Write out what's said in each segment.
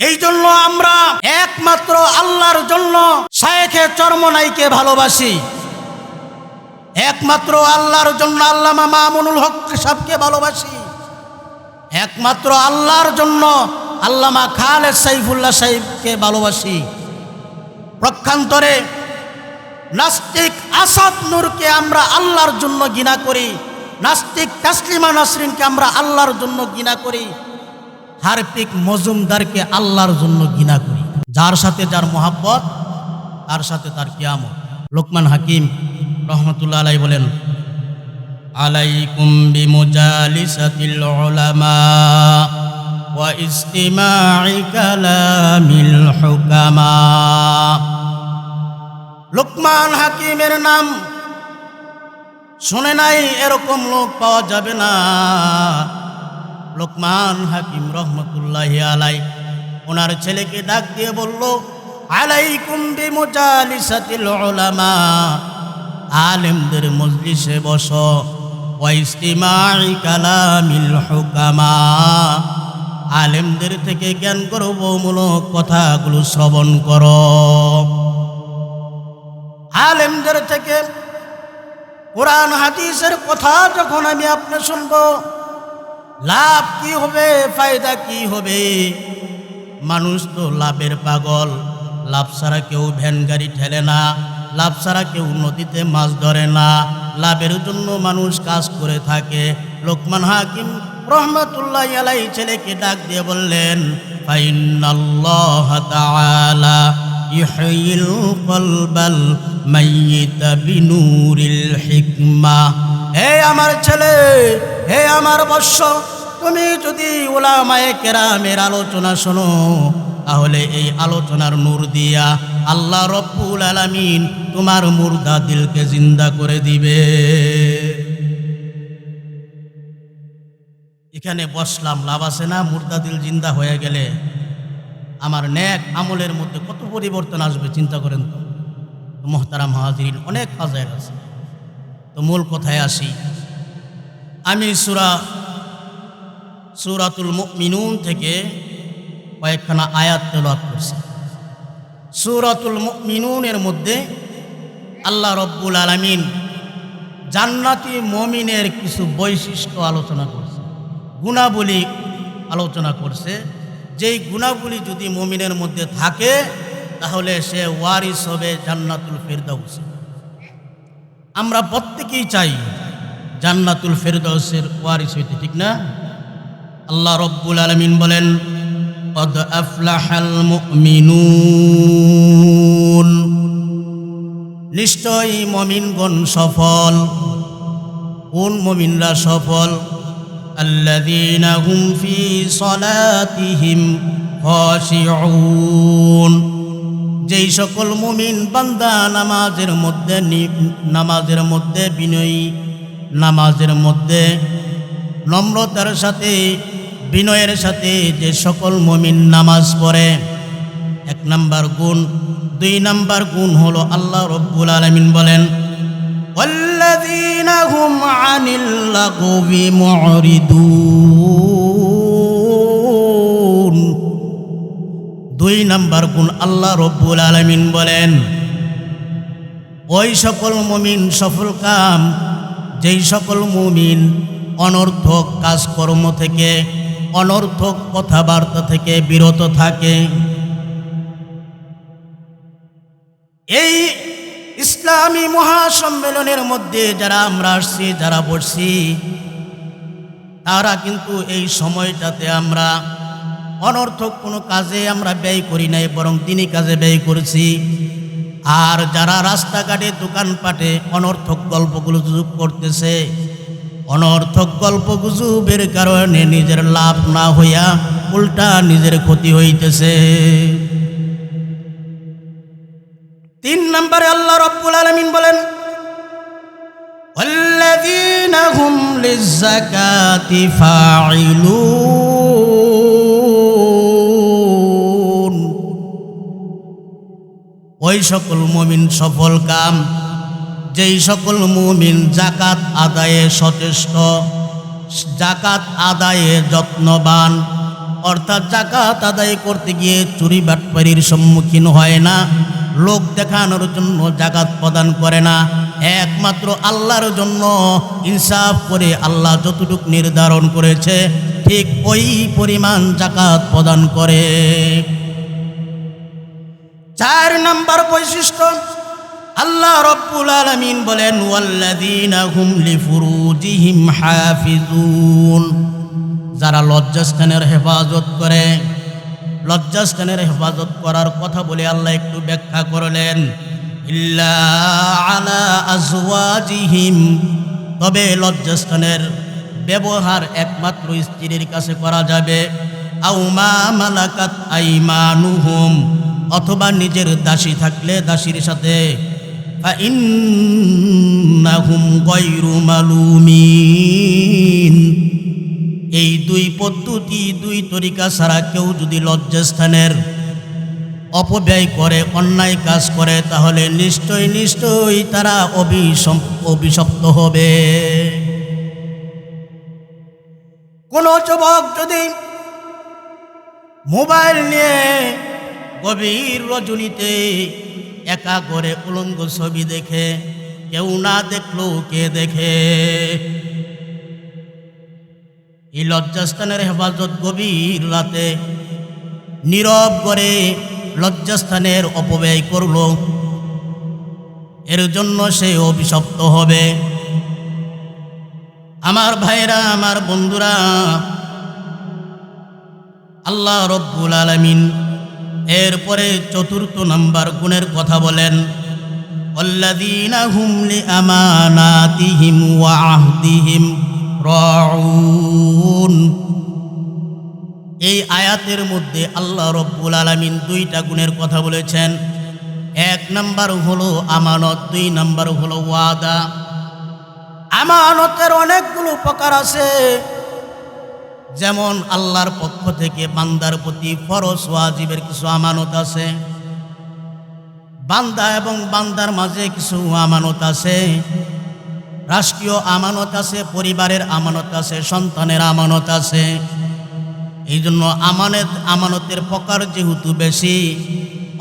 এই জন্য আমরা একমাত্র আল্লাহর জন্য শায়েখে চরমনাইকে ভালোবাসি, একমাত্র আল্লাহর জন্য আল্লামা মামুনুল হক সাহেবকে ভালোবাসি, একমাত্র আল্লাহর জন্য আল্লামা খালেদ সাইফুল্লাহ সাহেবকে ভালোবাসি। পক্ষান্তরে নাস্তিক আসাদ নূরকে আমরা আল্লাহর জন্য ঘৃণা করি, নাস্তিক তাসলিমা নাসরিনকে আমরা আল্লাহর জন্য ঘৃণা করি, হারপিক মজুমদারকে আল্লাহর জন্য ঘৃণা করি। যার সাথে যার মোহাব্বত তার সাথে তার কিয়ামত। লোকমান হাকিম রহমতুল্লাহ আলাইহি বলেন, আলাইকুম বিমুজালিসাতিল উলামা ওয়া ইসতিমা'i কালামিল হুকামা। লোকমান হাকিমের নাম শুনে নাই এরকম লোক পাওয়া যাবে না। লোকমান হাকিম রহমতুল্লাহি আলাইহি ওনার ছেলেকে ডাক দিয়ে বলল, আলাইকুম বিমুজালিসাতিল উলামা, আলেমদের মজলিসে বসো, ওয়া ইসতিমা'i কালামিল হুকামা, আলেমদের থেকে জ্ঞান গর্বমূলক কথাগুলো শ্রবণ করো। আলেমদের থেকে কোরআন হাদিসের কথা যখন আমি আপনি শুনবো, লাভ কি হবে, ফায়দা কি হবে? মানুষ তো লাভের পাগল, লাভ ছাড়া কেউ ভ্যান গাড়ি ঠেলে না, লাভ ছাড়া কেউ নদীতে মাছ ধরে না, লাভের জন্য মানুষ কাজ করে থাকে। লোকমান হাকিম রহমতুল্লাহি আলাইহি ছেলেকে ডাক দিয়ে বললেন, ফাইনাল্লাহ তাআলা ইহয়িল কলবাল মাইয়িতা বিনুরিল হিকমা। হে আমার ছেলে, হে আমার বৎস, তুমি যদি উলামায়ে কেরামের আলোচনা শোনো, তাহলে এই আলোচনার নূর দিয়া আল্লাহ রব্বুল আলামিন তোমার মুর্দা দিলকে জিন্দা করে দিবে। এখানে বসলাম, লাভ আছে না? মুর্দা দিল জিন্দা হয়ে গেলে আমার নেক আমলের মধ্যে কত পরিবর্তন আসবে চিন্তা করেন তো। মুহতারাম হাজিরিন, অনেক ফাজাইল আছে। তো মূল কথায় আসি, আমি সূরাতুল মুমিনুন থেকে কয়েকখানা আয়াত তেলাওয়াত করছি। সূরাতুল মুমিনুনের মধ্যে আল্লাহ রব্বুল আলামিন জান্নাতি মুমিনের কিছু বৈশিষ্ট্য আলোচনা করছে, গুণাবলী আলোচনা করছে। যেই গুণাবলী যদি মুমিনের মধ্যে থাকে তাহলে সে ওয়ারিস হবে জান্নাতুল ফিরদাউস। আমরা প্রত্যেকেই চাই জান্নাতুল ফিরদাউসের ওয়ারিস হইতে, ঠিক না? আল্লাহ রব্বুল আলামিন বলেন, কদ আফলাহাল মুমিনুন, নিশ্চয়ই মুমিনগণ সফল। কোন মুমিনরা সফল? আল্লাযীনা হুম ফি সালাতিহিম খাশিউন, যেই সকল মুমিন বান্দা নামাজের মধ্যে বিনয়ী, নামাজের মধ্যে নম্রতার সাথে বিনয়ের সাথে যে সকল মুমিন নামাজ পড়ে। এক নাম্বার গুণ। দুই নাম্বার গুণ হলো আল্লাহ রব্বুল আলামিন বলেন, ওয়াল্লাযীনা হুম আনিল লাগবি মুরিদুন। দুই নাম্বার গুণ আল্লাহ রব্বুল আলামিন বলেন, ওই সকল মুমিন সফল কাম যেই সকল মুমিন অনর্থক কাজকর্ম থেকে, অনর্থক কথাবার্তা থেকে বিরত থাকে। এই ইসলামী মহাসম্মেলনের মধ্যে যারা আমরা আসছি, যারা বসছি, তারা কিন্তু এই সময়টাতে আমরা অনর্থক কোনো কাজে আমরা ব্যয় করি নাই, বরং দিনী কাজে ব্যয় করেছি। আর যারা রাস্তাঘাটে দোকানপাটে অনর্থক গল্পগুজব করতেছে, অনর্থক গল্পগুজবের কারণে নিজের লাভ না হইয়া উল্টা নিজের ক্ষতি হইতেছে। তিন নম্বরে আল্লাহ রাব্বুল আলামিন বলেন, ওয়াল্লাযীনা হুম লিয-যাকাতি ফাঈলুন। ওই সকল মুমিন সফল কাম যেই সকল মুমিন যাকাত আদায়ে সচেষ্ট, যাকাত আদায়ে যত্নবান, অর্থাৎ যাকাত আদায় করতে গিয়ে চুরি বাটপারির সম্মুখীন হয় না, লোক দেখানোর জন্য যাকাত প্রদান করে না, একমাত্র আল্লাহর জন্য ইনসাফ করে আল্লাহ যতটুকু নির্ধারণ করেছে ঠিক ওই পরিমাণ যাকাত প্রদান করে। 4 নম্বর বৈশিষ্ট্য, আল্লাহ রাব্বুল আলামিন বলেন ওয়াল্লাযীনা হুম লিফুরুজিহিম হাফিজুন, যারা লজ্জাস্থানের হেফাজত করে। লজ্জাস্থানের হেফাজত করার কথা বলে আল্লাহ একটু ব্যাখ্যা করলেন, ইল্লা আলা আজওয়াজিহিম, তবে লজ্জাস্থানের ব্যবহার একমাত্র স্ত্রীর কাছে করা যাবে, আও মা মালাকাত আইমানুহুম, অথবা নিজের দাসী থাকলে দাসীর সাথে, ফাইন্নাহুম গায়রু মালুমিন। এই 2 পদ্ধতি 2 তরিকা ছাড়া কেউ যদি লজ্জাস্থানের অপব্যয় করে, অন্যায় কাজ করে, তাহলে নিশ্চয়ই তারা অভিশপ্ত হবে। কোন যুবক যদি মোবাইল নিয়ে গভীর রজনীতে একা করে উলঙ্গ ছবি দেখে, কেউ না দেখলো কে দেখে? এই লজ্জাস্থানের হেফাজত গভীর রাতে নীরব করে লজ্জাস্থানের অপব্যয় করল, এর জন্য সে অভিশপ্ত হবে। আমার ভাইরা, আমার বন্ধুরা, আল্লাহ রব্বুল আলামিন এরপরে 4th নাম্বার গুণের কথা বলেন, ওয়াল্লাযীনা হুম লিআমানাতিহিম ওয়া আহদিহিম রাউন। এই আয়াতের মধ্যে আল্লাহ রব্বুল আলামিন 2টা গুণের কথা বলেছেন। 1 নাম্বার হলো আমানত, 2 নাম্বার হলো ওয়াদা। আমানতের অনেকগুলো প্রকার আছে, যেমন আল্লাহর পক্ষ থেকে বান্দার প্রতি ফরজ ওয়াজিবের কিছু আমানত আছে, বান্দা এবং বান্দার মাঝে কিছু আমানত আছে, রাষ্ট্রীয় আমানত আছে, পরিবারের আমানত আছে, সন্তানের আমানত আছে। এই জন্য আমানতের প্রকার যেহেতু বেশি,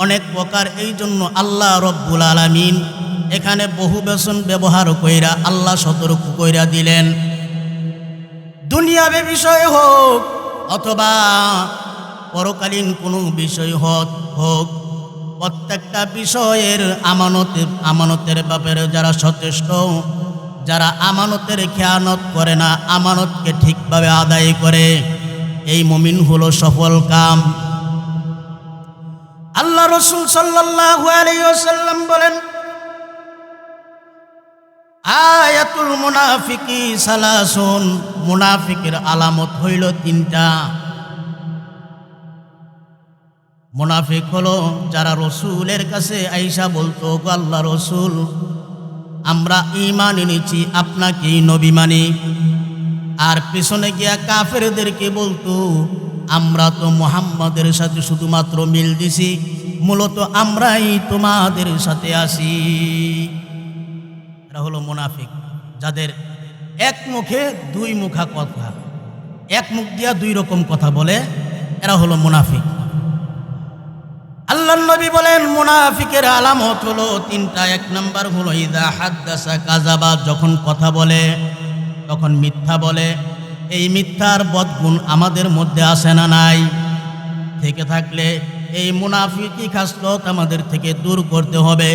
অনেক প্রকার, এই জন্য আল্লাহ রব্বুল আলামিন এখানে বহুবচন ব্যবহার কইরা আল্লাহ সতর্ক কইরা দিলেন। দুনিয়াবী বিষয় হোক অথবা পরকালীন কোনো বিষয় হোক, প্রত্যেকটা বিষয়ের আমানতের ব্যাপারে যারা সচেষ্ট, যারা আমানতের খেয়ানত করে না, আমানতকে ঠিকভাবে আদায় করে, এই মুমিন হলো সফল কাম। আল্লাহ রাসূল সাল্লাল্লাহু আলাইহি ওয়াসাল্লাম বলেন, আয়াতুল মুনাফিকি সালাসুন, মুনাফিকের আলামত হইল 3টা। মুনাফিক হলো যারা রসুলের কাছে আইসা বলতো, গো আল্লাহ রসুল, আমরা ঈমান এনেছি, আপনাকেই নবী মানি, আর পিছনে গিয়া কাফেরদেরকে বলতো, আমরা তো মুহাম্মাদের সাথে শুধুমাত্র মিল দিছি, মূলত আমরাই তোমাদের সাথে আছি। এরা হলো মুনাফিক, যাদের এক মুখে 2 মুখা কথা, এক মুখ দিয়া 2 রকম কথা বলে, এরা হলো মুনাফিক। আল্লাহর নবী বলেন মুনাফিকের আলামত হলো 3টা। 1 নাম্বার হলো ইযা হাদ্দাসা কাযাবা, যখন কথা বলে তখন মিথ্যা বলে। এই মিথ্যার বদগুণ আমাদের মধ্যে আসে না নাই? থেকে থাকলে এই মুনাফিকি খাসলত আমাদের থেকে দূর করতে হবে।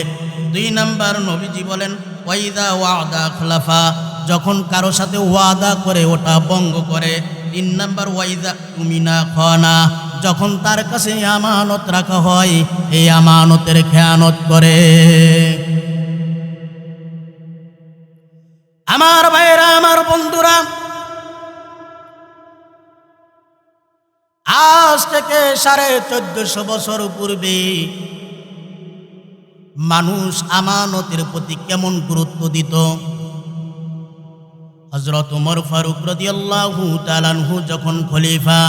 2 নাম্বার নবীজি বলেন ওয়াইদা ওয়াদা খলাফা, যখন কারো সাথে ওয়াদা করে ওটা ভঙ্গ করে। 3 নাম্বার ওয়াইদা তুমিনা খানা, যখন তার কাছে আমানত রাখা হয় এই আমানতের খেয়ানত করে। আমার ভাইরা, আমার বন্ধুরা, আজ থেকে 1450 বছর পূর্বে মানুষ আমানতের প্রতি কেমন গুরুত্ব দিত। হযরত ওমর ফারুক রাদিয়াল্লাহু তাআলা আনহু যখন খলিফা,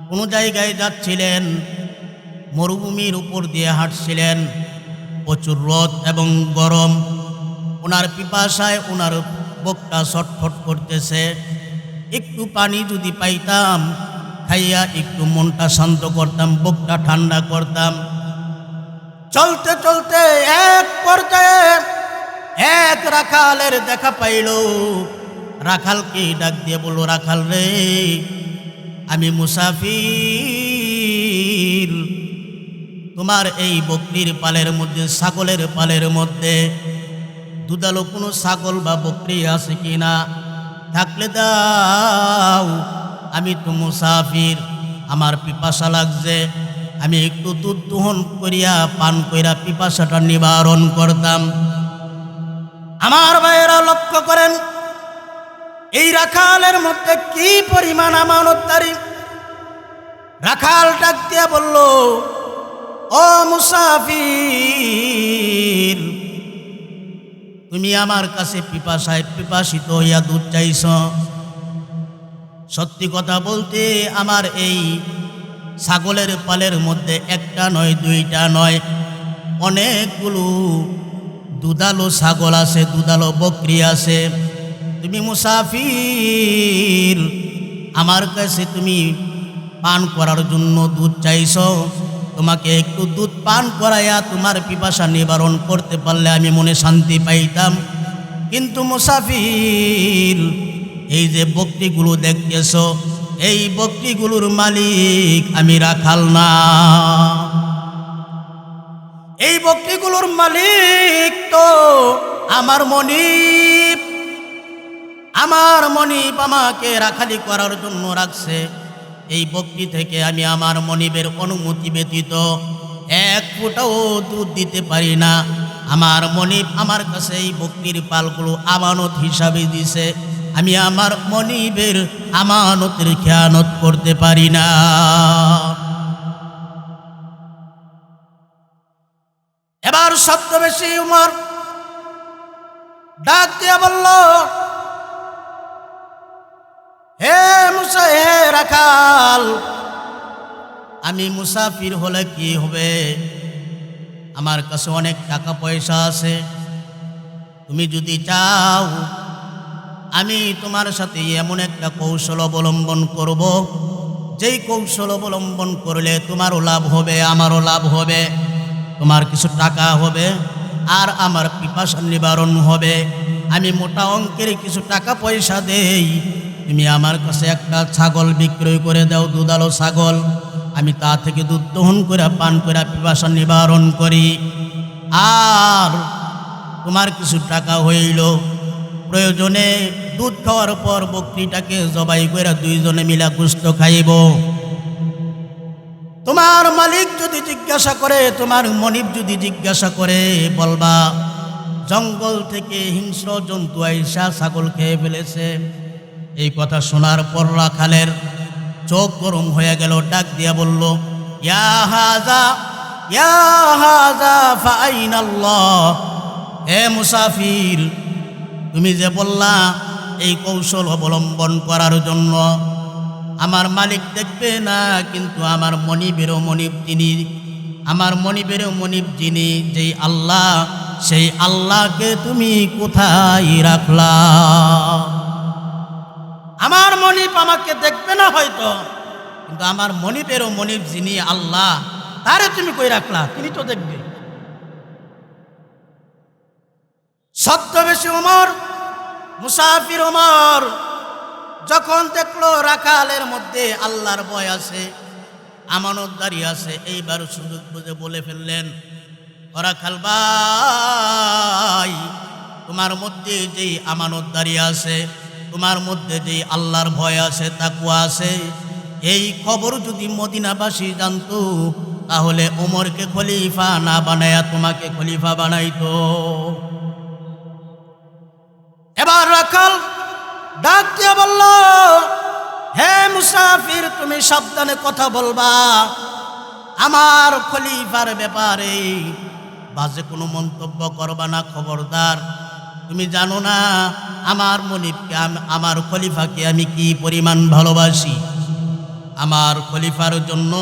কোন জায়গায় যাচ্ছিলেন, মরুভূমির উপর দিয়ে হাঁটছিলেন, প্রচুর রোদ এবং গরম, ওনার পিপাসায় ওনার বুকটা ছটফট করতেছে। একটু পানি যদি পাইতাম, খাইয়া একটু মনটা শান্ত করতাম, বুকটা ঠান্ডা করতাম। চলতে চলতে এক পর্যায়ে এক রাখালের দেখা পাইল। রাখালকে ডাক দিয়ে বলল, রাখাল রে, আমি মুসাফির, তোমার এই বকরির পালের মধ্যে, ছাগলের পালের মধ্যে দুধালো কোনো ছাগল বা বকরি আছে কিনা? থাকলে দাও, আমি তো মুসাফির, আমার পিপাসা লাগছে, আমি একটু দুধ দোহন করিয়া পান কইরা পিপাসাটা নিবারণ করতাম। আমার ভাইয়েরা লক্ষ্য করেন, এই রাখালের মধ্যে কি পরিমাণ আমানতদারি। রাখাল ডাক দিয়া বলল, ও মুসাফির, তুমি আমার কাছে পিপাসিত হইয়া দুধ চাইছ। সত্যি কথা বলতে আমার এই ছাগলের পালের মধ্যে একটা নয়, দুইটা নয়, অনেকগুলো দুধালো ছাগল আছে, দুধালো বকরি আছে। তুমি মুসাফির, আমার কাছে তুমি পান করার জন্য দুধ চাইছ। তোমাকে একটু দুধ পান করাইয়া তোমার পিপাসা নিবারণ করতে পারলে আমি মনে শান্তি পাইতাম। কিন্তু মুসাফির, এই যে বকরিগুলো দেখতেছ, এই বকরিগুলোর মালিক আমি রাখাল না। এই বকরিগুলোর মালিক তো আমার মনিব। আমার মনিব আমাকে রাখালি করার জন্য রাখছে। এই বকরি থেকে আমি আমার মনিবের অনুমতি ব্যতীত এক ফোঁটাও দুধ দিতে পারি না। আমার মনিব আমার কাছে এই বকরির পালগুলো আমানত হিসাবে দিছে, আমি আমার মনিবের আমানতের খেয়ানত করতে পারি না। এবার ছদ্মবেশী উমর ডাক দিয়া বলল, হে মুসা, হে রাখাল, আমি মুসাফির হলে কি হবে? আমার কাছে অনেক টাকা পয়সা আছে। তুমি যদি চাও, আমি তোমার সাথে এমন একটা কৌশল অবলম্বন করব, যেই কৌশল অবলম্বন করলে তোমারও লাভ হবে, আমারও লাভ হবে। তোমার কিছু টাকা হবে আর আমার পিপাসা নিবারণ হবে। আমি মোটা অঙ্কের কিছু টাকা পয়সা দেই, তুমি আমার কাছে একটা ছাগল বিক্রয় করে দাও, দুধালো ছাগল। আমি তা থেকে দুধ দহন করে পান করে পিপাসা নিবারণ করি। আর তোমার কিছু টাকা হইল, প্রয়োজনে দুধ খাওয়ার পর বকরিটাকে জবাই করে দুইজনে মিলা গোশত খাইব। তোমার মালিক যদি জিজ্ঞাসা করে, তোমার মনিব যদি জিজ্ঞাসা করে, বলবা জঙ্গল থেকে হিংস্র জন্তু আইসা ছাগল খেয়ে ফেলেছে। এই কথা শোনার পর রাখালের চোখ গরম হয়ে গেল। ডাক দিয়া বলল, ইয়া হাযা ফাআইনাল্লাহ। হে মুসাফির, তুমি যে বললা এই কৌশল অবলম্বন করার জন্য, আমার মালিক দেখবে না, কিন্তু আমার মনিবেরও মনিব যিনি, আমার মনিবেরও মনিব যিনি, যেই আল্লাহ, সেই আল্লাহকে তুমি কোথায় রাখলা? আমার মনিব আমাকে দেখবে না হয়তো, কিন্তু আমার মনিবেরও মনিব যিনি আল্লাহ, তারে তুমি কই রাখলা? তিনি তো দেখবে। ছদ্মবেশী ওমর, মুসাফির ওমর যখন দেখলো রাখালের মধ্যে আল্লাহর ভয় আছে, আমানতদারি আছে, এইবার সুযোগ বুঝে বলে ফেললেন, ও রাখাল ভাই, তোমার মধ্যে যেই আমানতদারি আছে, তোমার মধ্যে যেই আল্লাহর ভয় আছে, তাকওয়া আছে, এই খবর যদি মদিনাবাসী জানতো, তাহলে ওমরকে খলিফা না বানায়া তোমাকে খলিফা বানাইতো। এবার রাখাল ডাক দিয়ে বলল, হে মুসাফির, তুমি সাবধানে কথা বলবা, আমার খলিফার ব্যাপারে বাজে কোনো মন্তব্য করবা না, খবরদার। তুমি জানো না আমার মনিবকে, আমার খলিফাকে আমি কি পরিমাণ ভালোবাসি। আমার খলিফার জন্য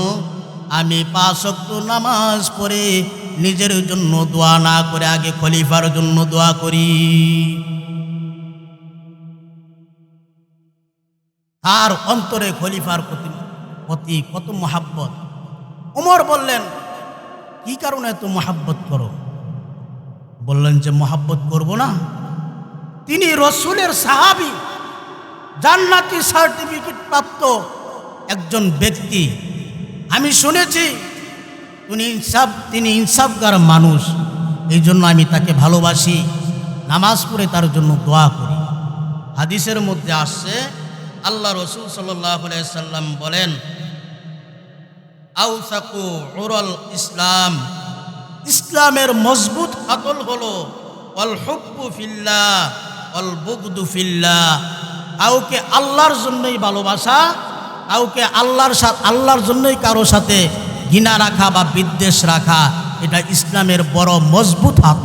আমি 5 ওয়াক্ত নামাজ পড়ে নিজের জন্য দোয়া না করে আগে খলিফার জন্য দোয়া করি। তার অন্তরে খলিফার প্রতি প্রতি কত মহাব্বত। ওমর বললেন, কি কারণে এত মহাব্বত করো? বললেন যে মহাব্বত করব না, তিনি রসুলের সাহাবী, জান্নাতি সার্টিফিকেট প্রাপ্ত একজন ব্যক্তি। আমি শুনেছি তিনি ইনসাফগার মানুষ, এই জন্য আমি তাকে ভালোবাসি, নামাজ পড়ে তার জন্য দোয়া করি। হাদিসের মধ্যে আসছে, আল্লাহ রসুল সাল্লাল্লাহু আলাইহি সাল্লাম বলেন, আউসাকু উরুল ইসলাম, ইসলামের মজবুত হাতল হলো অল হুব্বু ফিল্লাহ অল বুগদু ফিল্লাহ, কাউকে আল্লাহর জন্যই ভালোবাসা, কাউকে আল্লাহর জন্যই কারো সাথে ঘৃণা রাখা বা বিদ্বেষ রাখা, এটা ইসলামের বড় মজবুত হাত।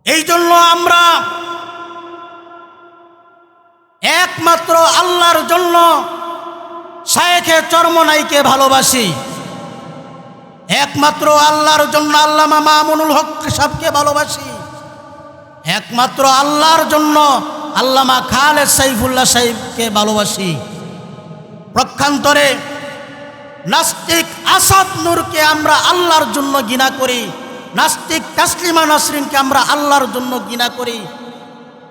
এই জন্য আমরা একমাত্র আল্লাহর জন্য শায়েখে চরমনাইকে ভালোবাসি, একমাত্র আল্লাহর জন্য আল্লামা মামুনুল হক সাহেবকে ভালোবাসি, একমাত্র আল্লাহর জন্য আল্লামা খালেদ সাইফুল্লাহ সাহেবকে ভালোবাসি। পক্ষান্তরে নাস্তিক আসাদ নূরকে আমরা আল্লাহর জন্য ঘৃণা করি, নাস্তিক তাসলিমা নাসরিনকে আমরা আল্লাহর জন্য ঘৃণা করি,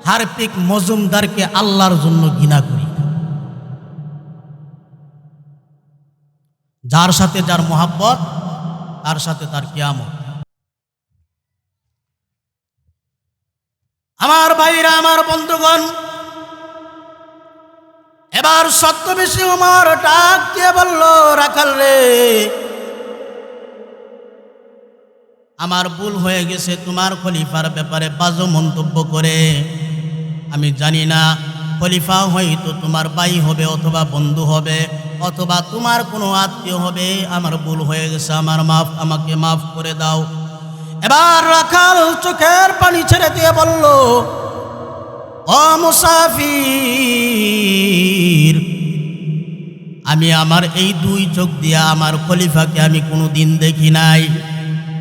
হারপিক মজুমদারকে আল্লাহর জন্য ঘৃণা করি। যার সাথে যার মোহাব্বত, তার সাথে তার কিয়ামত। আমার ভাইরা, আমার বন্ধুগণ, এবার ছদ্মবেশী ওমর ডাক দিয়ে বলল, রাখাল রে, আমার ভুল হয়ে গেছে তোমার খলিফার ব্যাপারে বাজে মন্তব্য করে। আমি জানি না খলিফা হয়তো তোমার ভাই হবে অথবা বন্ধু হবে অথবা তোমার কোনো আত্মীয় হবে। আমার ভুল হয়ে গেছে, আমাকে মাফ করে দাও। এবার রাখাল চোখের পানি ছেড়ে দিয়ে বলল, ও মুসাফির, আমি আমার এই দুই চোখ দিয়া আমার খলিফাকে আমি কোনো দিন দেখি নাই।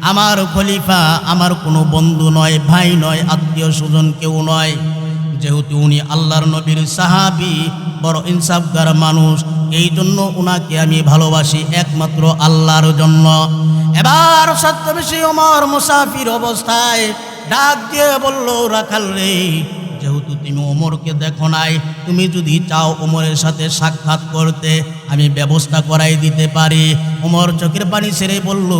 আমার খলিফা আমার কোনো বন্ধু নয়, ভাই নয়, আত্মীয় স্বজন কেউ নয়। যেহেতু উনি আল্লাহর নবীর সাহাবী, বড় ইনসাফগার মানুষ, এই জন্য উনাকে আমি ভালোবাসি একমাত্র আল্লাহর জন্য। এবার ছদ্মবেশী ওমর মুসাফির অবস্থায় ডাক দিয়ে বলল, রাখাল রে, যেহেতু তুমি ওমরকে দেখো নাই, তুমি যদি চাও ওমরের সাথে সাক্ষাৎ করতে, আমি ব্যবস্থা করাই দিতে পারি। ওমর চোখের পানি ছেড়ে বলল,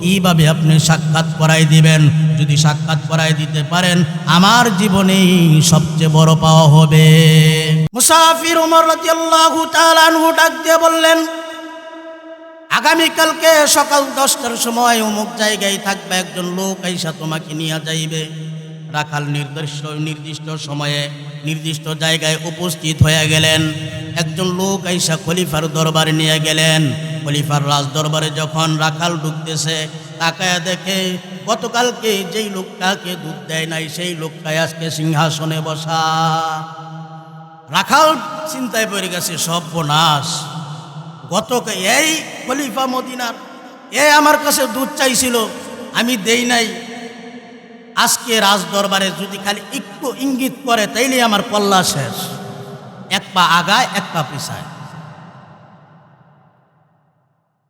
কিভাবে আপনি সাক্ষাৎ করাই দিবেন? যদি সাক্ষাৎ করাই দিতে পারেন, আমার জীবনেই সবচেয়ে বড় পাওয়া হবে। মুসাফির ওমর রাদিয়াল্লাহু তাআলা আনহু ডাক দিয়ে বললেন, আগামীকালকে সকাল 10টার সময় অমুক জায়গায় থাকবে একজন লোক, আইসা তোমাকে নিয়ে যাইবে। রাখাল নির্দিষ্ট সময়ে নির্দিষ্ট জায়গায় উপস্থিত হয়ে গেলেন। একজন লোক আইসা খলিফার দরবারে নিয়ে গেলেন। খলিফার রাজ দরবারে যখন রাখাল ঢুকতেছে, তাকায় দেখে গতকালকে যেই লোকটাকে দুধ দেয় নাই, সেই লোকটাই আজকে সিংহাসনে বসা। রাখাল চিন্তায় পড়ে গেছে, সর্বনাশ, এই খলিফা মদিনার, আমার কাছে দুধ চাইছিল, আমি দেই নাই। আজকে রাজ দরবারে যদি খালি একটু ইঙ্গিত করে, তাইলে আমার কল্লা শেষ। এক পা আগায়, এক পা পিছায়।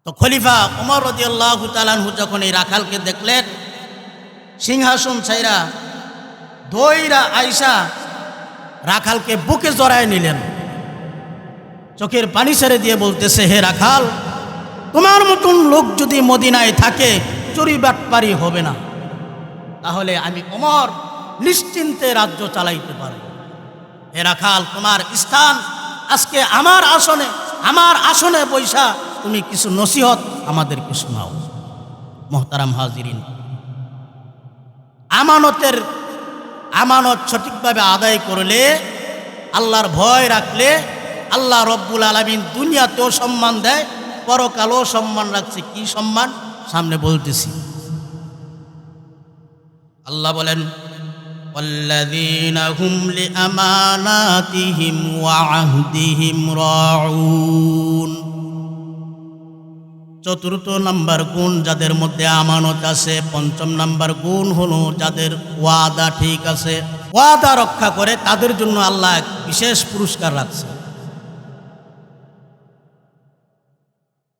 তো খলিফা ওমর রাদিয়াল্লাহু তাআলা আনহু যখন এই রাখালকে দেখলেন, সিংহাসন ছাইরা দইরা আইসা রাখালকে বুকে জড়ায় নিলেন। চোখের পানি ছেড়ে দিয়ে বলতেছে, হে রাখাল, তোমার মতন লোক যদি মদিনায় থাকে, চুরি বাটপারি হবে না, তাহলে আমি ওমর নিশ্চিন্তে রাজ্য চালাইতে পারব। হে রাখাল, তোমার স্থান আজকে আমার আসনে বৈশা তুমি কিছু নসিহত আমাদেরকে শোনাও। মুহতারাম হাজিরিন, আমানত সঠিকভাবে আদায় করলে, আল্লাহর ভয় রাখলে, আল্লাহ রব্বুল আলামিন দুনিয়াতেও সম্মান দেয়, পরকালেও সম্মান রাখছে। কি সম্মান? সামনে বলতেছি। আল্লাহ বলেন, ওয়াল্লাযীনা হুম লিআমানাতিহিম ওয়া আহদিহিম রাউন। চতুর্থ নাম্বার গুণ যাদের মধ্যে আমানত আছে। পঞ্চম নাম্বার গুণ হলো যাদের ওয়াদা ঠিক আছে, ওয়াদা রক্ষা করে, তাদের জন্য আল্লাহ এক বিশেষ পুরস্কার রাখছে।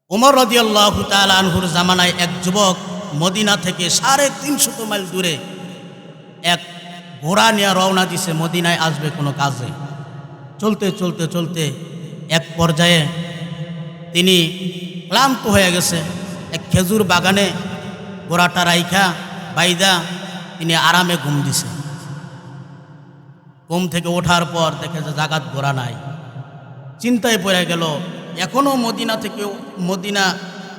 ওমর রাদিয়াল্লাহু তাআলা আনহুর জামানায় এক যুবক মদিনা থেকে 350 মাইল দূরে এক ঘোড়া নিয়ে রওনা দিছে মদিনায় আসবে কোনো কাজে। চলতে চলতে চলতে এক পর্যায়ে তিনি ক্লান্ত হয়ে গেছে। এক খেজুর বাগানে ঘোড়াটা রাইখা বাইদা তিনি আরামে ঘুম দিছে। ঘুম থেকে ওঠার পর দেখে যে জাগাত ঘোড়া নাই। চিন্তায় পড়ে গেল, এখনও মদিনা থেকে মদিনা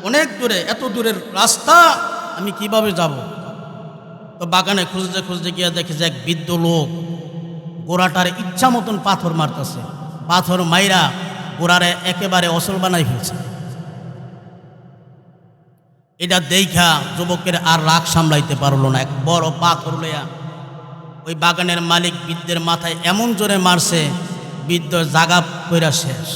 অনেক দূরে, এত দূরের রাস্তা আমি কিভাবে যাব? তো বাগানে খুঁজতে খুঁজতে গিয়ে দেখে যে এক বৃদ্ধ লোক ঘোড়াটার ইচ্ছা মতন পাথর মারতেছে। পাথর মাইরা ঘোড়ারে একেবারে অচল বানাই ফেলছে। এটা দেখা যুবকের আর রাগ সামলাইতে পারলো না। এক বড় পাথর লইয়া ওই বাগানের মালিক বৃদ্ধের মাথায় এমন জোরে মারছে, বৃদ্ধ জাগা কইরা শেষ।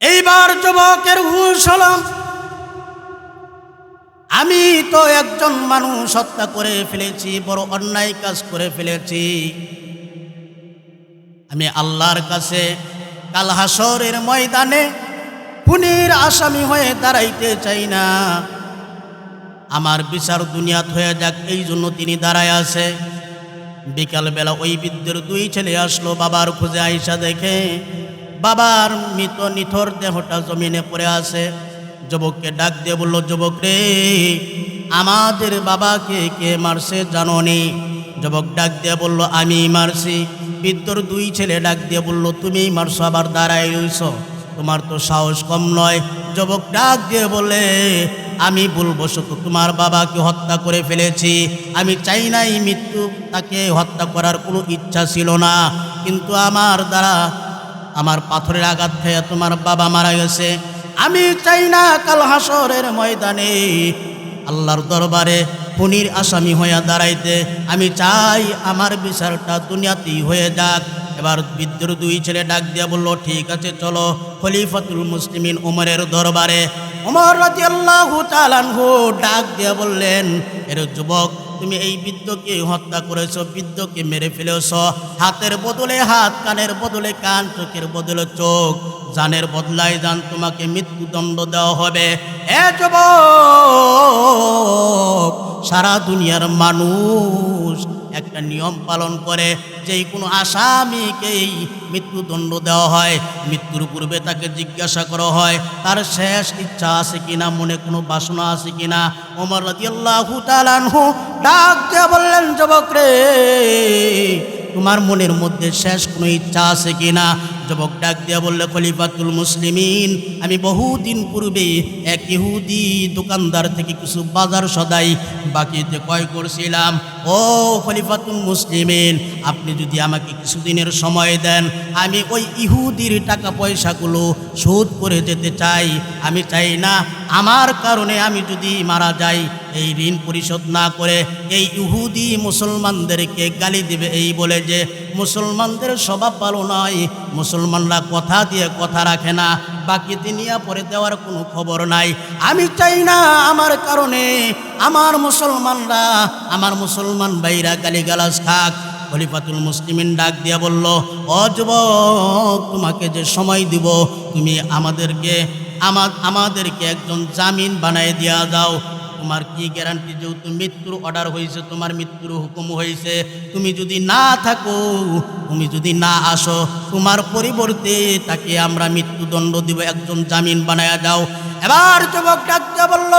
এইবার যুবকের হুঁশ হলো, আমি তো একজন মানুষ হত্যা করে ফেলেছি, বড় অন্যায় কাজ করে ফেলেছি। আমি আল্লাহর কাছে কাল হাসরের ময়দানে খুনির আসামি হয়ে দাঁড়াইতে চাই না। আমার বিচার দুনিয়াত হয়ে যাক, এই জন্য তিনি দাঁড়ায় আছে। বিকালবেলা ওই বৃদ্ধের 2 ছেলে আসলো বাবার খুঁজে। আইসা দেখে বাবার মৃত নিথর দেহটা জমিনে পড়ে আছে। যুবককে ডাক দিয়ে বলল, যুবক রে, আমাদের বাবাকে কে মারছে জানো নি? যুবক ডাক দিয়ে বলল, আমি মারছি। বৃদ্ধর 2 ছেলে ডাক দিয়ে বলল, তুমি মারছো, আবার দাঁড়ায় রইছ, তোমার তো সাহস কম নয়। যুবক ডাক দিয়ে বলে, আমি ভুলবশত তোমার বাবাকে হত্যা করে ফেলেছি। আমি চাই নাই মৃত্যু, তাকে হত্যা করার কোনো ইচ্ছা ছিল না, কিন্তু আমার দ্বারা আমার পাথরের আঘাত খেয়ে তোমার বাবা মারা গেছে। আমি চাই না কাল হাসরের ময়দানে আল্লাহর দরবারে খুনির আসামি হয়ে দাঁড়াইতে। আমি চাই আমার বিচারটা দুনিয়াতেই হয়ে যাক। এবার বৃদ্ধর 2 ছেলে ডাক দিয়া বলল, ঠিক আছে চলো খলিফাতুল মুসলিমিন ওমরের দরবারে। ওমর রাদিয়াল্লাহু তাআলা আনহু ডাক দিয়া বললেন, এর যুবক, তুমি এই বৃদ্ধকে হত্যা করেছো, বৃদ্ধকে মেরে ফেলেছ। হাতের বদলে হাত, কানের বদলে কান, চোখের বদলে চোখ, জানের বদলায় জান, তোমাকে মৃত্যুদণ্ড দেওয়া হবে। এ যুবক, সারা দুনিয়ার মানুষ একটা নিয়ম পালন করে, যেই কোনো আসামিকেই মৃত্যুদণ্ড দেওয়া হয়। মৃত্যুর পূর্বে তাকে জিজ্ঞাসা করা হয় তার শেষ ইচ্ছা আছে কিনা, মনে কোনো বাসনা আছে কিনা। ওমর রাদিয়াল্লাহু তাআলা আনহু ডাক দিয়ে বললেন, যুবক রে, তোমার মনের মধ্যে শেষ কোনো ইচ্ছা আছে কিনা? যুবক ডাক দিয়া বললে, খলিফাতুল মুসলিমিন, আমি বহুদিন পূর্বে এক ইহুদি দোকানদার থেকে কিছু বাজার সদাই বাকিতে ক্রয় করছিলাম। ও খলিফাতুল মুসলিমিন, আপনি যদি আমাকে কিছুদিনের সময় দেন, আমি ওই ইহুদির টাকা পয়সাগুলো শোধ করে যেতে চাই। আমি চাই না আমার কারণে আমি যদি মারা যাই, এই ঋণ পরিশোধ না করে এই ইহুদি মুসলমানদেরকে গালি দিবে, এই বলে যে মুসলমানদের স্বভাব ভালো নয়, মুসলমানরা কথা দিয়ে কথা রাখে না, বাকিতে নিয়ে পরে দেওয়ার কোনো খবর নাই। আমি চাই না আমার কারণে আমার মুসলমান ভাইরা গালিগালাজ খাক। খলিফাতুল মুসলিমিন ডাক দিয়া বলল, ও যুবক, তোমাকে যে সময় দিব, তুমি আমাদেরকে একজন জামিন বানায় দিয়া দাও। তোমার কি গ্যারান্টি, যেহেতু মৃত্যুর অর্ডার হয়েছে, তোমার মৃত্যুর হুকুম হয়েছে, তুমি যদি না থাকো, তুমি যদি না আসো, তোমার পরিবর্তে তাকে আমরা মৃত্যুদণ্ড দিব, একজন জামিন বানায়া দাও। এবার যুবক ডাকতে বলল,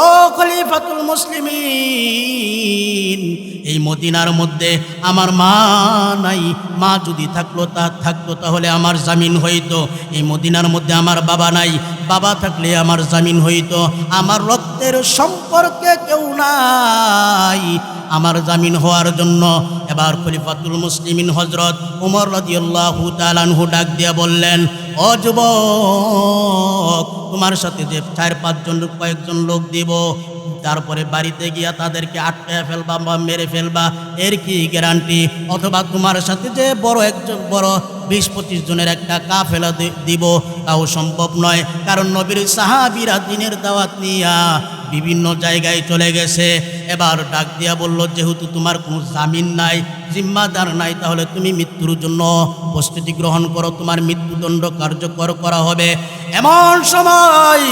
ও খলিফাতুল মুসলিমিন, এই মদিনার মধ্যে আমার মা নাই, মা যদি থাকতো তাহলে আমার জামিন হইতো। এই মদিনার মধ্যে আমার বাবা নাই, বাবা থাকলে আমার জামিন হইতো। আমার রক্তের সম্পর্কে কেউ নাই আমার জামিন হওয়ার জন্য। এবার খলিফাতুল মুসলিমিন হযরত ওমর রাদিয়াল্লাহু তাআলা আনহু ডাক দিয়া বললেন, ও যুবক, তোমার সাথে যে 4-5 জন কয়েকজন লোক দিব, তারপরে বাড়িতে গিয়া তাদেরকে আটকে ফেলবা বা মেরে ফেলবা, এর কি গ্যারান্টি? অথবা তোমার সাথে যে বড় 20-25 জনের একটা কাফেলা দিব, তাও সম্ভব নয়, কারণ নবীর সাহাবীরা দিনের দাওয়াত নিয়া বিভিন্ন জায়গায় চলে গেছে। এবার ডাক দিয়া বলল, যেহেতু তোমার কোনো জামিন নাই, জিম্মাদার নাই, তাহলে তুমি মৃত্যুর জন্য প্রস্তুতি গ্রহণ করো, তোমার মৃত্যুদণ্ড কার্যকর করা হবে। এমন সময়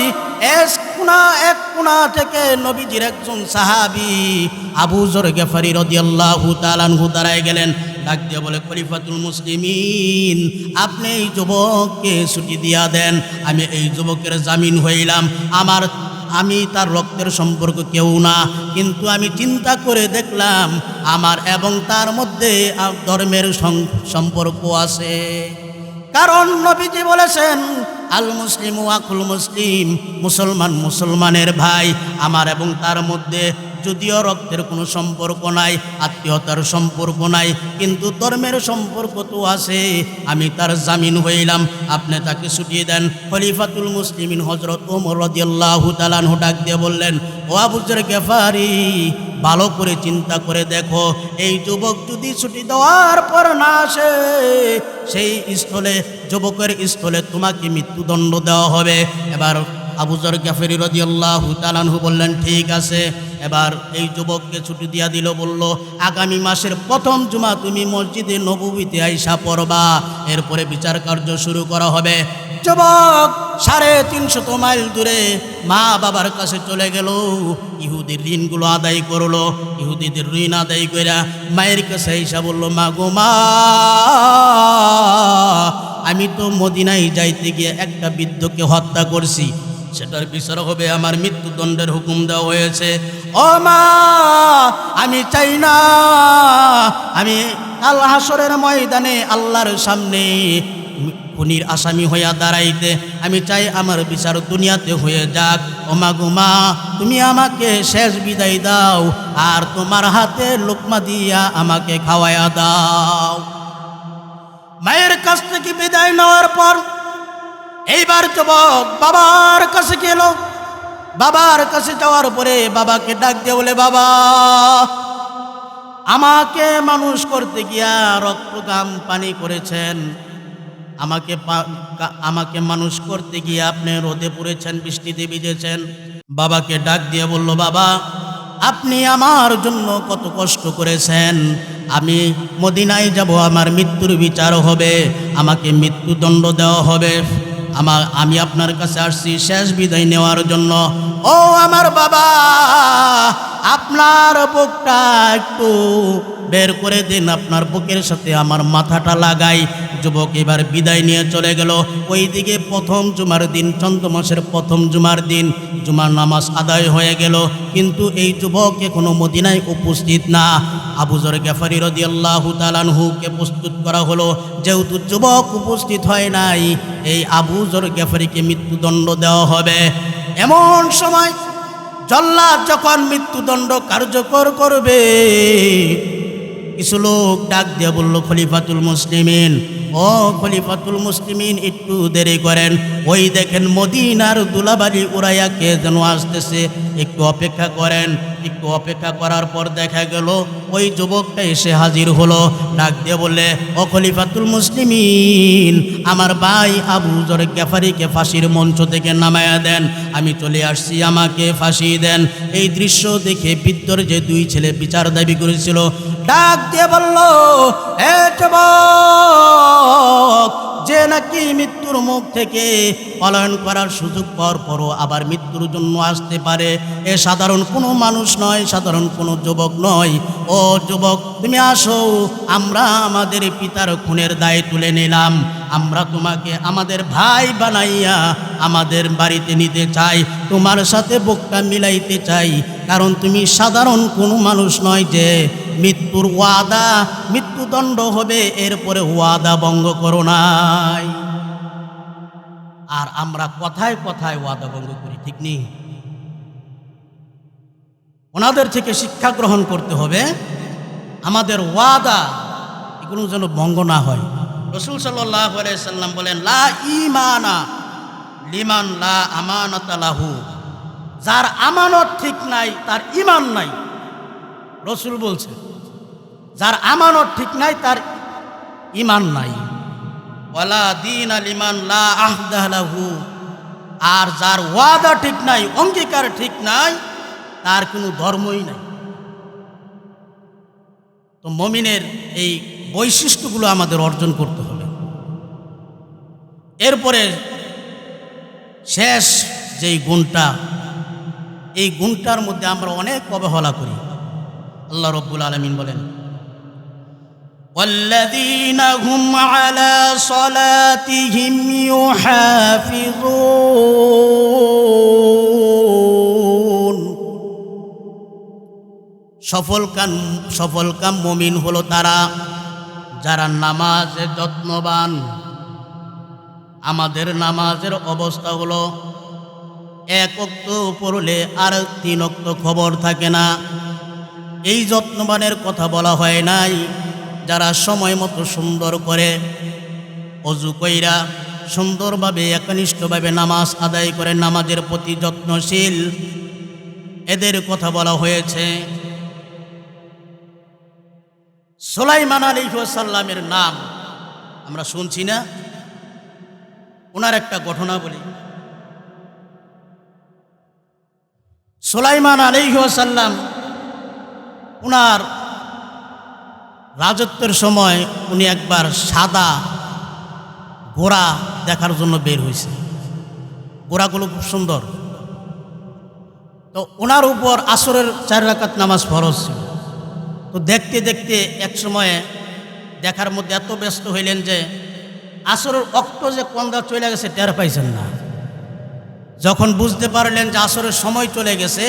এক কোণা থেকে নবীজির একজন সাহাবী আবু যর গিফারী রাদিয়াল্লাহু তাআলা আনহু দাঁড়ায় গেলেন। ডাক দিয়ে বলে, খলিফাতুল মুসলিমিন, আপনি এই যুবককে ছুটি দিয়া দেন, আমি এই যুবকের জামিন হইলাম। আমি তার রক্তের সম্পর্ক কেউ না, কিন্তু আমি চিন্তা করে দেখলাম আমার এবং তার মধ্যে ধর্মের সম্পর্ক আছে। কারণ নবীজি বলেছেন, আল মুসলিম আকুল মুসলিম, মুসলমান মুসলমানের ভাই। আমার এবং তার মধ্যে যদিও রক্তের কোনো সম্পর্ক নাই, আত্মীয়তার সম্পর্ক নাই, কিন্তু ধর্মের সম্পর্ক তো আছে। আমি তার জামিন হইলাম, আপনি তাকে ছুটিয়ে দেন। খলিফাতুল মুসলিমিন হযরত ওমর রাদিয়াল্লাহু তাআলা আনহু ডাক দিয়ে বললেন, ও আবু যর গিফারী, ভালো করে চিন্তা করে দেখো, এই যুবক যদি ছুটি দেওয়ার পর না আসে, সেই স্থলে, যুবকের স্থলে তোমাকে মৃত্যুদণ্ড দেওয়া হবে। এবার আবু যর গিফারী রাদিয়াল্লাহু তাআলা আনহু বললেন, ঠিক আছে। এবার এই যুবককে ছুটি দিয়া দিল, বলল, আগামী মাসের প্রথম জুমা তুমি মসজিদে নববীতে আইসা পড়বা, এরপরে বিচার কার্য শুরু করা হবে। যুবক 350 মাইল দূরে মা বাবার কাছে চলে গেল, ইহুদির ঋণগুলো আদায় করলো। ইহুদিদের ঋণ আদায় কইরা মায়ের কাছে আইসা বলল, মা গো মা, আমি তো মদিনায় যাইতে গিয়ে একটা বৃদ্ধকে হত্যা করছি, সেটার বিচার হবে, আমার মৃত্যুদণ্ডের হুকুম দেওয়া হয়েছে। ও মা, আমি চাই না আমি কাল হাসরের ময়দানে আল্লাহর সামনে খুনির আসামি হইয়া দাঁড়াইতে, আমি চাই আমার বিচার দুনিয়াতে হয়ে যাক। ও মা গো মা, তুমি আমাকে শেষ বিদায় দাও, আর তোমার হাতে লোকমা দিয়া আমাকে খাওয়াইয়া দাও। মায়ের কাছ থেকে বিদায় নেওয়ার পর এইবার যুবক বাবার কাছে গেল। বাবার কাছে যাওয়ার পরে বাবাকে ডাক দিয়ে বলে, বাবা, আমাকে মানুষ করতে গিয়া রক্ত ঘাম পানি করেছেন, আমাকে মানুষ করতে গিয়ে আপনি রোদে পুড়েছেন, বৃষ্টিতে ভিজেছেন। বাবাকে ডাক দিয়ে বলল, বাবা, আপনি আমার জন্য কত কষ্ট করেছেন, আমি মদিনায় যাব, আমার মৃত্যুর বিচার হবে, আমাকে মৃত্যুদণ্ড দেওয়া হবে, আমি আপনার কাছে আসছি শেষ বিদায় নেওয়ার জন্য। ও আমার বাবা, আপনার বুকটা একটু বের করে দিন, আপনার বুকের সাথে আমার মাথাটা লাগাই। যুবক এবার বিদায় নিয়ে চলে গেল। ওইদিকে প্রথম জুমার দিন, চন্দ্র মাসের প্রথম জুমার দিন, জুমার নামাজ আদায় হয়ে গেল, কিন্তু এই যুবক এখনো মদিনায় উপস্থিত না। আবু যর গিফারী রাদিয়াল্লাহু তাআলা আনহুকে প্রস্তুত করা হলো। যেহেতু যুবক উপস্থিত হয় নাই, এই আবু যর গিফারীকে মৃত্যুদণ্ড দেওয়া হবে। এমন সময় জল্লাদ যখন মৃত্যুদণ্ড কার্যকর করবে, কিছু লোক ডাক দিয়ে বলল, খলিফাতুল মুসলিমিন, ও খলিফাতুল মুসলিমিন, একটু দেরি করেন, ওই দেখেন মদিনার দুলাবাড়ি উড়াইয়া কে যেন আসতেছে, একটু অপেক্ষা করেন। একটু অপেক্ষা করার পর দেখা গেল ওই যুবকটা এসে হাজির হলো। ডাক দিয়ে বললে, ও খলিফাতুল মুসলিমিন, আমার ভাই আবু যর গিফারীকে ফাঁসির মঞ্চ থেকে নামায়া দেন, আমি চলে আসছি, আমাকে ফাঁসি দেন। এই দৃশ্য দেখে বৃদ্ধর যে দুই ছেলে বিচার দাবি করেছিল, ডাক দিয়ে বলল, এ যুবক, যে নাকি মৃত্যুর মুখ থেকে পলায়ন করার সুযোগ পাওয়ার পরও আবার মৃত্যুর জন্য আসতে পারে, এ সাধারণ কোনো মানুষ নয়, সাধারণ কোনো যুবক নয়। ও যুবক, তুমি আসো, আমরা আমাদের পিতার খুনের দায় তুলে নিলাম, আমরা তোমাকে আমাদের ভাই বানাইয়া আমাদের বাড়িতে নিতে চাই, তোমার সাথে বুকটা মিলাইতে চাই, কারণ তুমি সাধারণ কোনো মানুষ নয় যে মৃত্যুর ওয়াদা, মৃত্যুদণ্ড হবে এরপরে ওয়াদা ভঙ্গ করো নাই। আর আমরা কথায় কথায় ওয়াদা ভঙ্গ করি, ঠিক নেই? ওনাদের থেকে শিক্ষা গ্রহণ করতে হবে, আমাদের ওয়াদা এগুলো যেন ভঙ্গ না হয়। রাসূল সাল্লাল্লাহু আলাইহি সাল্লাম বলেন, লা ঈমানা লিমান লা আমানাতা লাহু, যার আমানত ঠিক নাই তার ঈমান নাই। রাসূল বলছেন, যার আমানত ঠিক নাই তার ঈমান নাই। ওয়ালা দীনা লিমান লা আহদা লাহু, আর যার ওয়াদা ঠিক নাই, অঙ্গীকার ঠিক নাই, তার কোনো ধর্মই নাই। তো মুমিনের এই বৈশিষ্ট্যগুলো আমাদের অর্জন করতে হবে। এরপরে শেষ যেই গুণটা, এই গুণটার মধ্যে আমরা অনেক অবহেলা করি। আল্লাহ রাব্বুল আলামিন বলেন, والذين هم على صلاتهم يحافظون। সফলকাম মুমিন হলো তারা যারা নামাজে যত্নবান। আমাদের নামাজের অবস্থা হলো এক ওয়াক্ত পড়লে আর 3 ওয়াক্ত খবর থাকে না। এই যত্নবানের কথা বলা হয় নাই যারা সময় মতো সুন্দর করে অজু কইরা সুন্দরভাবে একনিষ্ঠভাবে নামাজ আদায় করে, নামাজের প্রতি যত্নশীল, এদের কথা বলা হয়েছে। সুলাইমান আলাইহিস সালামের নাম আমরা শুনছি না? ওনার একটা ঘটনা বলি। সুলাইমান আলাইহিস সালাম ওনার রাজত্বের সময় উনি একবার সাদা ঘোড়া দেখার জন্য বের হয়েছে। ঘোড়াগুলো খুব সুন্দর। তো ওনার উপর আসরের 4 রাকাত নামাজ ফরজ ছিল। তো দেখতে দেখতে এক সময়ে দেখার মধ্যে এত ব্যস্ত হইলেন যে আসরের ওয়াক্ত যে কোনটা চলে গেছে টের পাইছেন না। যখন বুঝতে পারলেন যে আসরের সময় চলে গেছে,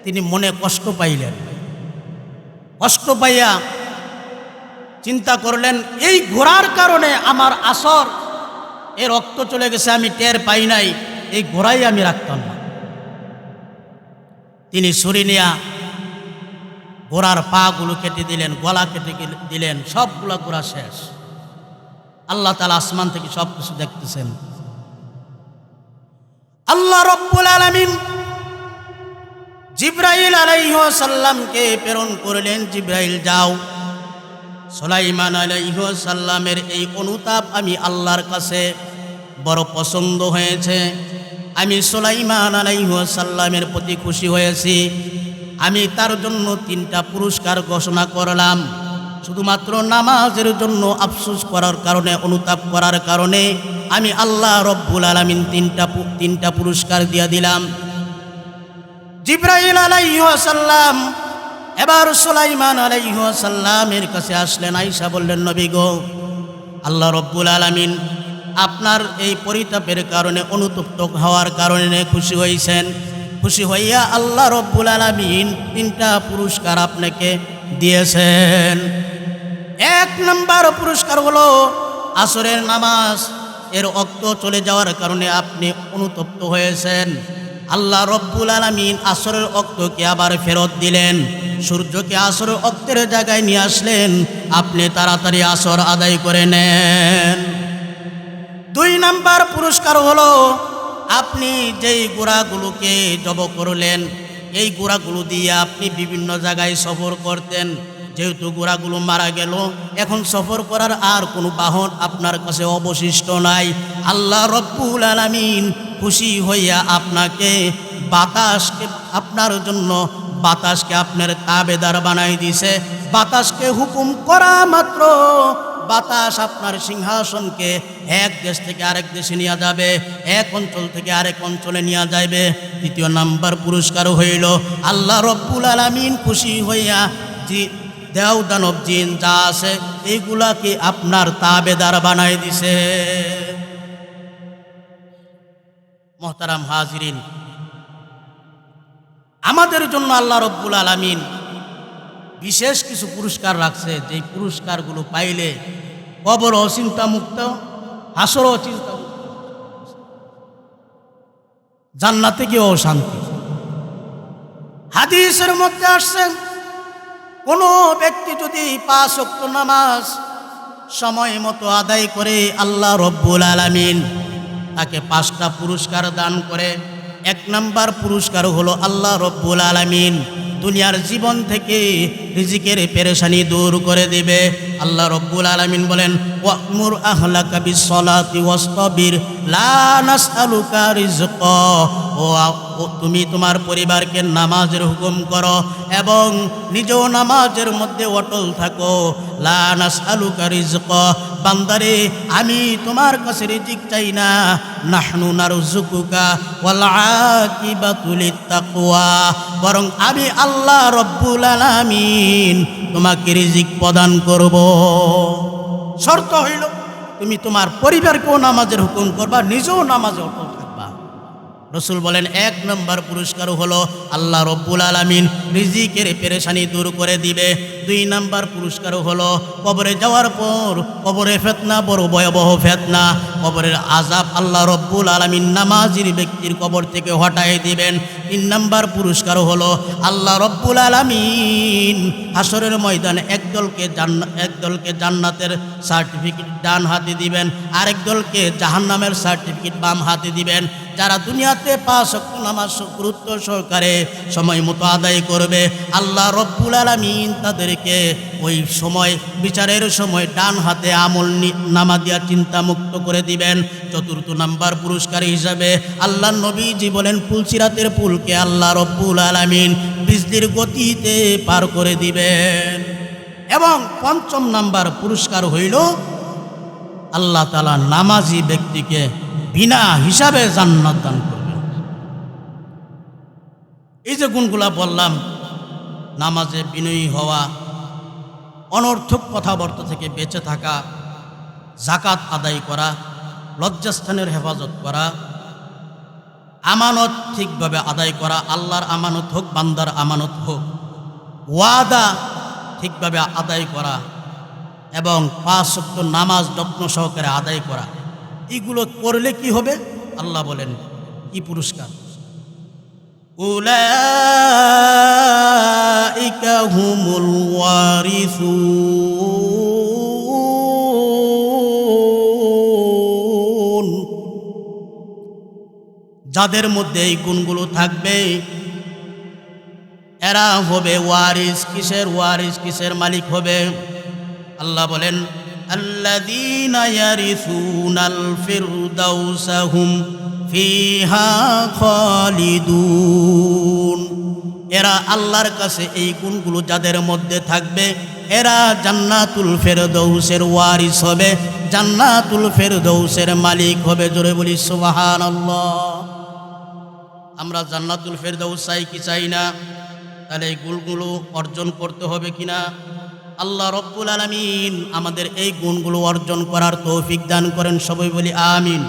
তিনি মনে কষ্ট পাইলেন। কষ্ট পাইয়া চিন্তা করলেন, এই ঘোড়ার কারণে আমার আসর এর রক্ত চলে গেছে, আমি টের পাই নাই, এই ঘোড়াই আমি রাখতাম না। তিনি ছুরি নিয়া ঘোড়ার পা গুলো কেটে দিলেন, গলা কেটে দিলেন, সবগুলা ঘোড়া শেষ। আল্লাহ তাআলা আসমান থেকে সব কিছু দেখতেছেন। আল্লাহ রাব্বুল আলামিন জিবরাইল আলাইহিস সালামকে প্রেরণ করলেন, জিবরাইল যাও, সুলাইমান আলাইহিস সালামের এই অনুতাপ আমি আল্লাহর কাছে বড় পছন্দ হয়েছে। আমি সুলাইমান আলাইহিস সালামের প্রতি খুশি হয়েছি। আমি তার জন্য 3টা পুরস্কার ঘোষণা করলাম। শুধুমাত্র নামাজের জন্য আফসোস করার কারণে, অনুতাপ করার কারণে আমি আল্লাহ রব্বুল আলামিন 3টা পুরস্কার দিয়ে দিলাম। জিবরাইল আলাইহিস সালাম এবার সুলাইমান আলাইহিস সালামের কাছে আসলেন। আয়েশা বললেন, নবী গো, আল্লাহ রব্বুল আলামিন আপনার এই পরিতাপের কারণে, অনুতপ্ত হওয়ার কারণে খুশি হয়েছেন। খুশি হইয়া আল্লাহ রব্বুল আলামিন 3টা পুরস্কার আপনাকে দিয়েছেন। 1 নম্বর পুরস্কার হলো আসরের নামাজ এর ওয়াক্ত চলে যাওয়ার কারণে আপনি অনুতপ্ত হয়েছেন। আল্লাহ রব্বুল আলামিন আসরের ওয়াক্তকে আবার ফেরত দিলেন, সূর্যকে আসরের ওয়াক্তের জায়গায় নিয়ে আসলেন, আপনি তাড়াতাড়ি আসর আদায় করে নেন। 2 নম্বর পুরস্কার হলো আপনি যেই ঘোড়াগুলোকে জব করলেন, এই ঘোড়াগুলো দিয়ে আপনি বিভিন্ন জায়গায় সফর করতেন। যেহেতু ঘোড়াগুলো মারা গেল, এখন সফর করার আর কোনো বাহন আপনার কাছে অবশিষ্ট নাই। আল্লাহ রব্বুল আলামিন খুশি হইয়া আপনাকে বাতাসকে, আপনার জন্য বাতাসকে আপনার তাবেদার বানাই দিছে। বাতাসকে হুকুম করা মাত্র বাতাস আপনার সিংহাসনকে এক দেশ থেকে আরেক দেশে নিয়ে যাবে, এক অঞ্চল থেকে আরেক অঞ্চলে নিয়ে যাবে। 3য় নাম্বার পুরস্কার হইল আল্লাহ রব্বুল আলামিন খুশি হইয়া দেও দানব জিন যা আছে এইগুলাকে আপনার তাবেদার বানাই দিছে। মুহতারাম হাজিরিন, আমাদের জন্য আল্লাহ রব্বুল আলামিন বিশেষ কিছু পুরস্কার রাখছে, যেই পুরস্কারগুলো পাইলে কবরও চিন্তামুক্ত, হাসরও চিন্তামুক্ত, জান্নাতে গিয়েও শান্তি। হাদিসের মধ্যে আসছে, কোনো ব্যক্তি যদি 5 ওয়াক্ত নামাজ সময় মতো আদায় করে, আল্লাহ রব্বুল আলামিন তাকে 5টা পুরস্কার দান করে। 1 নম্বর পুরস্কার হলো আল্লাহ রব্বুল আলামিন দুনিয়ার জীবন থেকে রিজিকের পেরেশানি দূর করে দিবে। আল্লাহ রব্বুল আলামিন বলেন, ওয়া'মুর আহলাকা বিসসালাতি ওয়াসতাবির লা নাসআলুকা রিজকা তুমি তোমার পরিবারকে নামাজের হুকুম করো এবং নিজেও নামাজের মধ্যে অটল থাকো। লা নাসআলুকা রিজকা, বান্দারে আমি তোমার কাছে রিজিক চাই না, নাহনু নারযুকুকা ওয়াল আকিবাতু লিত্তাকওয়া, বরং আমি আল্লাহ রব্বুল আলামিন তোমাকে রিজিক প্রদান করব। শর্ত হইল তুমি তোমার পরিবারকেও নামাজের হুকুম করবা, নিজেও নামাজে অটল থাকবা। রসুল বলেন 1 নম্বর পুরস্কার হলো আল্লাহ রব্বুল আলামিন রিজিকের পেরেশানি দূর করে দিবে। 2 নম্বর পুরস্কার হলো কবরে যাওয়ার পর কবরে ফিতনা, বড় ভয়াবহ ফিতনা, কবরের আযাব আল্লাহ রব্বুল আলামিন নামাজির ব্যক্তির কবর থেকে হটাই দিবেন। 3 নম্বর পুরস্কার হলো আল্লাহ রব্বুল আলামিন হাসরের ময়দানে একদলকে জান্নাতের সার্টিফিকেট ডান হাতে দিবেন, আরেক দলকে জাহান্নামের সার্টিফিকেট বাম হাতে দিবেন। যারা দুনিয়াতে 5 ওয়াক্ত নামাজ গুরুত্ব সহকারে সময় মতো আদায় করবে, আল্লাহ রব্বুল আলামিন তাদেরকে ওই সময় বিচারের সময় ডান হাতে আমল নামা দিয়া চিন্তা মুক্ত করে দিবেন। 4 নম্বর পুরস্কার হিসাবে আল্লাহ নবীজি বলেন পুলসিরাতের পুলকে আল্লাহ রব্বুল আলামিন বিজলির গতিতে পার করে দিবেন। এবং 5 নম্বর পুরস্কার হইল আল্লাহ তাআলা নামাজি ব্যক্তিকে বিনা হিসাবে জান্নাত দান করবেন। এই যে গুণগুলা বললাম, নামাজে বিনয়ী হওয়া, অনর্থক কথাবার্তা থেকে বেঁচে থাকা, যাকাত আদায় করা, লজ্জাস্থানের হেফাজত করা, আমানত ঠিকভাবে আদায় করা, আল্লাহর আমানত হোক বান্দার আমানত হোক, ওয়াদা ঠিকভাবে আদায় করা এবং 5 ওয়াক্ত নামাজ যত্ন সহকারে আদায় করা, এগুলো করলে কি হবে? আল্লাহ বলেন কি পুরস্কার, উলাইকা হুমুল ওয়ারিসুন, যাদের মধ্যে এই গুণগুলো থাকবে এরা হবে ওয়ারিস। কিসের ওয়ারিস, কিসের মালিক হবে? আল্লাহ বলেন আল্লাযীনা ইয়ারিসুনাল ফিরদাউসা হুম ফিহা খালিদুন, এরা আল্লাহর কাছে এই গুণগুলো যাদের মধ্যে থাকবে এরা জান্নাতুল ফেরদৌসের ওয়ারিস হবে, জান্নাতুল ফেরদৌসের মালিক হবে। জোরে বলি সুবহানাল্লাহ। আমরা জান্নাতুল ফেরদৌস চাই কি চাই না? তাহলে এই গুণগুলো অর্জন করতে হবে কিনা? আল্লাহ রব্বুল আলামিন আমাদের এই গুণগুলো অর্জন করার তৌফিক দান করেন। সবাই বলি আমিন।